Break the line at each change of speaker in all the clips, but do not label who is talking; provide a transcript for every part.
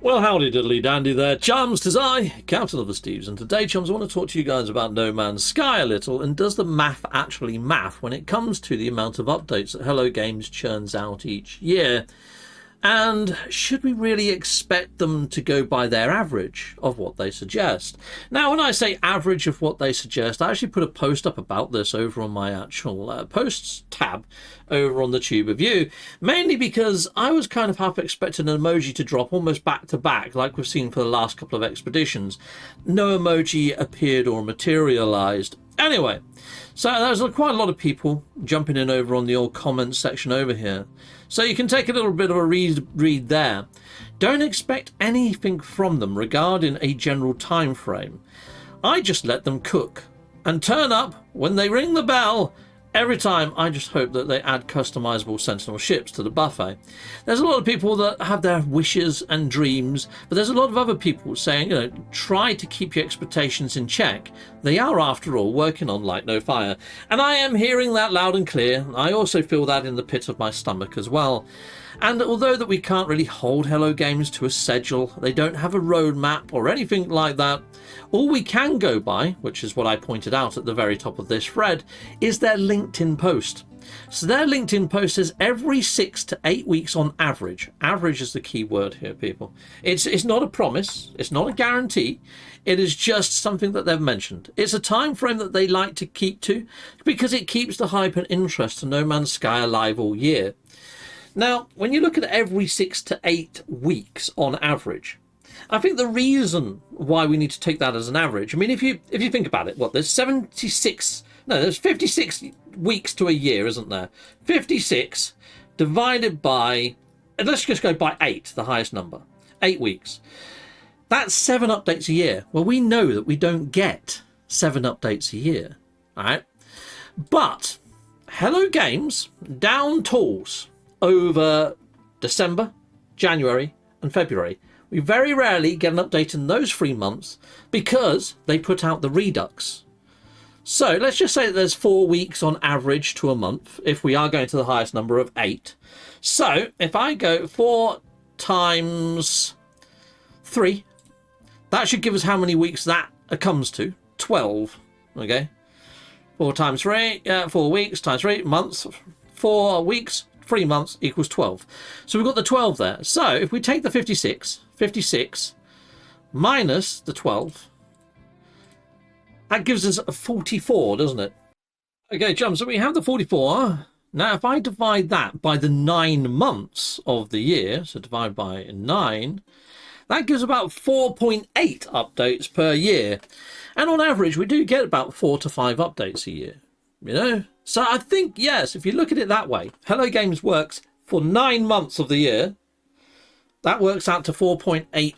Well, howdy diddly dandy there, chums. 'Tis I, Captain of the Steves, and today, chums, I want to talk to you guys about No Man's Sky a little, and does the math actually math when it comes to the amount of updates that Hello Games churns out each year? And should we really expect them to go by their average of what they suggest? Now, when I say average of what they suggest, I actually put a post up about this over on my actual posts tab over on the Tube of You, mainly because I was kind of half expecting an emoji to drop almost back to back, like we've seen for the last couple of expeditions. No emoji appeared or materialized. Anyway, so there's quite a lot of people jumping in over on the old comments section over here. So you can take a little bit of a read there. Don't expect anything from them regarding a general time frame. I just let them cook and turn up when they ring the bell. Every time, I just hope that they add customizable Sentinel ships to the buffet. There's a lot of people that have their wishes and dreams, but there's a lot of other people saying, try to keep your expectations in check. They are, after all, working on Light No Fire. And I am hearing that loud and clear. I also feel that in the pit of my stomach as well. And although that we can't really hold Hello Games to a schedule, they don't have a roadmap or anything like that, all we can go by, which is what I pointed out at the very top of this thread, is their LinkedIn post. So their LinkedIn post is every 6 to 8 weeks on average. Average is the key word here, people. It's not a promise. It's not a guarantee. It is just something that they've mentioned. It's a time frame that they like to keep to because it keeps the hype and interest to No Man's Sky alive all year. Now, when you look at every 6 to 8 weeks on average, I think the reason why we need to take that as an average, I mean, if you think about it, there's 56 weeks to a year, isn't there? 56 divided by, and let's just go by 8, the highest number, 8 weeks. That's 7 updates a year. Well, we know that we don't get 7 updates a year, all right? But Hello Games down tools over December, January, and February. We very rarely get an update in those 3 months because they put out the Redux. So let's just say that there's 4 weeks on average to a month if we are going to the highest number of 8. So if I go 4 times 3, that should give us how many weeks that comes to? 12. Okay. 4 times 3, 4 weeks times 3 months, 4 weeks, 3 months equals 12. So we've got the 12 there. So if we take the 56 minus the 12, that gives us a 44, doesn't it? Okay, chums, so we have the 44. Now, if I divide that by the 9 months of the year, so divide by 9, that gives about 4.8 updates per year. And on average, we do get about 4 to 5 updates a year, So I think, yes, if you look at it that way, Hello Games works for 9 months of the year. That works out to 4.8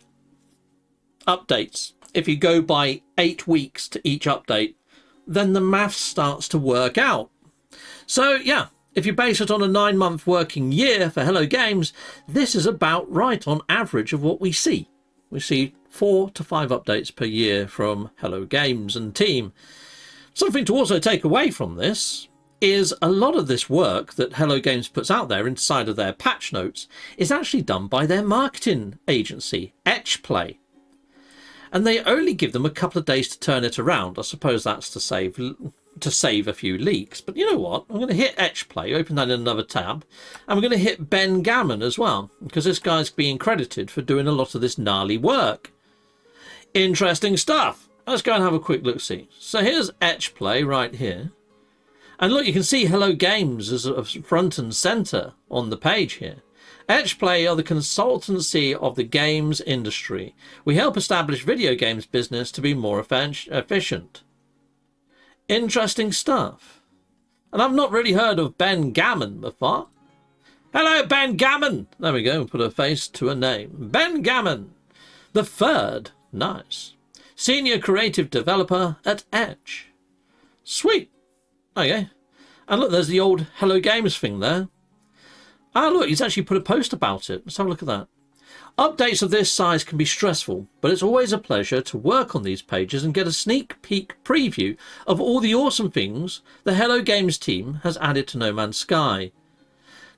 updates. If you go by 8 weeks to each update, then the maths starts to work out. So, yeah, if you base it on a 9-month working year for Hello Games, this is about right on average of what we see. We see 4 to 5 updates per year from Hello Games and team. Something to also take away from this is a lot of this work that Hello Games puts out there inside of their patch notes is actually done by their marketing agency, Etchplay. And they only give them a couple of days to turn it around. I suppose that's to save a few leaks. But you know what? I'm going to hit Etchplay, open that in another tab, and we're going to hit Ben Gammon as well, because this guy's being credited for doing a lot of this gnarly work. Interesting stuff. Let's go and have a quick look-see. So here's Etchplay right here. And look, you can see Hello Games as a front and center on the page here. Etchplay are the consultancy of the games industry. We help establish video games business to be more efficient. Interesting stuff. And I've not really heard of Ben Gammon before. Hello, Ben Gammon. There we go. Put a face to a name. Ben Gammon. The third. Nice. Senior creative developer at Edge. Sweet. Okay. And look, there's the old Hello Games thing there. Ah, look, he's actually put a post about it. Let's have a look at that. Updates of this size can be stressful, but it's always a pleasure to work on these pages and get a sneak peek preview of all the awesome things the Hello Games team has added to No Man's Sky.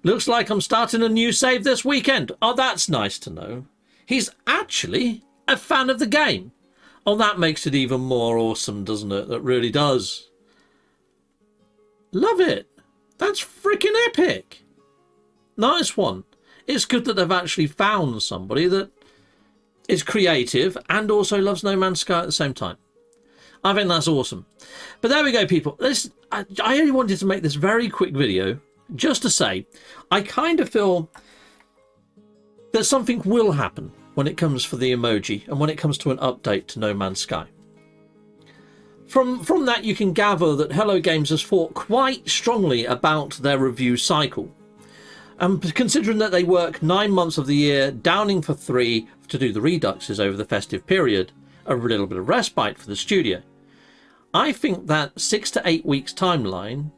Looks like I'm starting a new save this weekend. Oh, that's nice to know. He's actually a fan of the game. Oh, that makes it even more awesome, doesn't it? That really does. Love it. That's freaking epic. Nice one. It's good that they've actually found somebody that is creative and also loves No Man's Sky at the same time. I think that's awesome. But there we go, people. I only wanted to make this very quick video just to say I kind of feel that something will happen when it comes for the emoji and when it comes to an update to No Man's Sky. From that, you can gather that Hello Games has thought quite strongly about their review cycle. Considering that they work 9 months of the year, downing for 3 to do the reduxes over the festive period, a little bit of respite for the studio. I think that 6 to 8 weeks timeline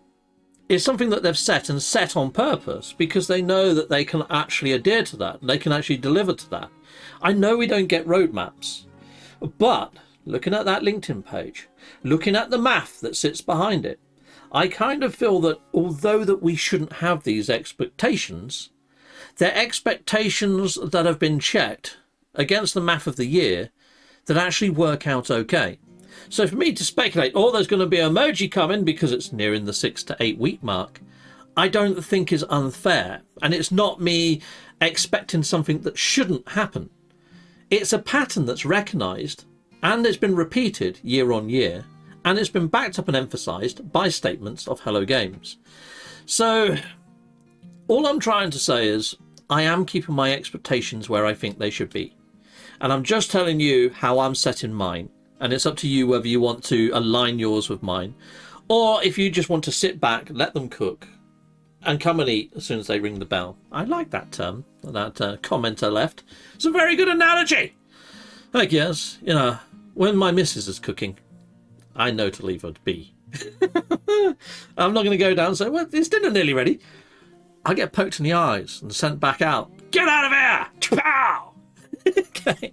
is something that they've set on purpose because they know that they can actually adhere to that. They can actually deliver to that. I know we don't get roadmaps, but looking at that LinkedIn page, looking at the math that sits behind it, I kind of feel that although that we shouldn't have these expectations, they're expectations that have been checked against the math of the year that actually work out okay. So for me to speculate, oh, there's going to be emoji coming because it's nearing the 6 to 8 week mark, I don't think is unfair. And it's not me expecting something that shouldn't happen. It's a pattern that's recognised and it's been repeated year on year. And it's been backed up and emphasised by statements of Hello Games. So all I'm trying to say is I am keeping my expectations where I think they should be. And I'm just telling you how I'm setting mine. And it's up to you whether you want to align yours with mine. Or if you just want to sit back, let them cook, and come and eat as soon as they ring the bell. I like that term, that commenter left. It's a very good analogy. I guess, you know, when my missus is cooking, I know to leave her be. I'm not going to go down and say, well, it's dinner nearly ready. I get poked in the eyes and sent back out. Get out of here! Pow! Okay.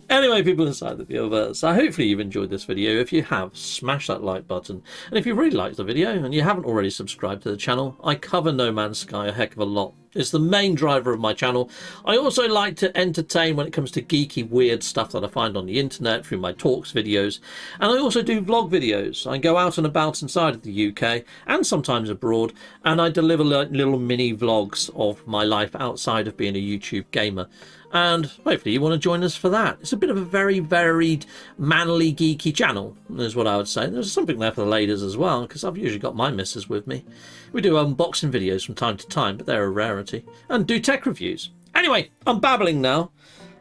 Anyway, people inside the Viewerverse, hopefully you've enjoyed this video. If you have, smash that like button. And if you really liked the video and you haven't already subscribed to the channel, I cover No Man's Sky a heck of a lot. It's the main driver of my channel. I also like to entertain when it comes to geeky, weird stuff that I find on the internet through my talks videos. And I also do vlog videos. I go out and about inside of the UK and sometimes abroad, and I deliver little mini vlogs of my life outside of being a YouTube gamer. And hopefully you want to join us for that. It's a bit of a very varied, manly, geeky channel, is what I would say. There's something there for the ladies as well, because I've usually got my missus with me. We do unboxing videos from time to time, but they're a rarity. And do tech reviews. Anyway, I'm babbling now.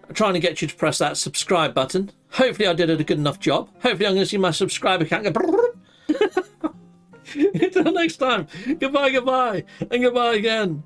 I'm trying to get you to press that subscribe button. Hopefully I did a good enough job. Hopefully I'm going to see my subscriber count go... Until next time, goodbye, goodbye, and goodbye again.